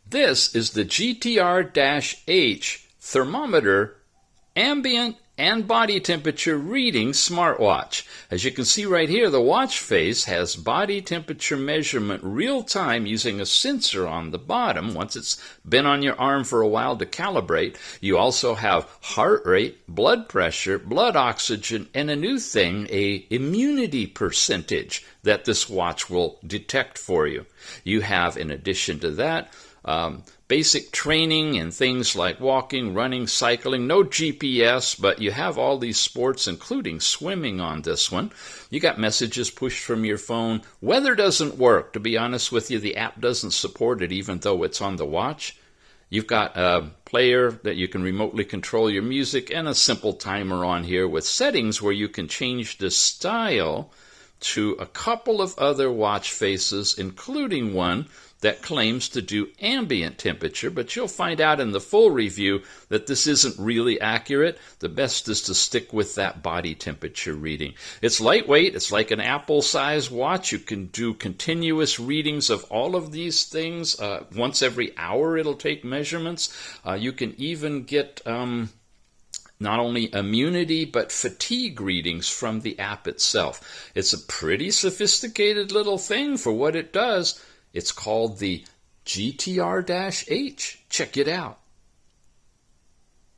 This is the GTR-H thermometer ambient and body temperature reading smartwatch. As you can see right here, the watch face has body temperature measurement real time using a sensor on the bottom once it's been on your arm for a while to calibrate. You also have heart rate, blood pressure, blood oxygen, and a new thing, a immunity percentage that this watch will detect for you. You have, in addition to that, basic training and things like walking, running, cycling. No GPS, but you have all these sports, including swimming on this one. You got messages pushed from your phone. Weather doesn't work. To be honest with you, the app doesn't support it, even though it's on the watch. You've got a player that you can remotely control your music and a simple timer on here with settings where you can change the style to a couple of other watch faces, including one that claims to do ambient temperature, but you'll find out in the full review that this isn't really accurate. The best is to stick with that body temperature reading. It's lightweight. It's like an Apple-sized watch. You can do continuous readings of all of these things. Once every hour it'll take measurements. You can even get not only immunity, but fatigue readings from the app itself. It's a pretty sophisticated little thing for what it does. It's called the GTR-H. Check it out.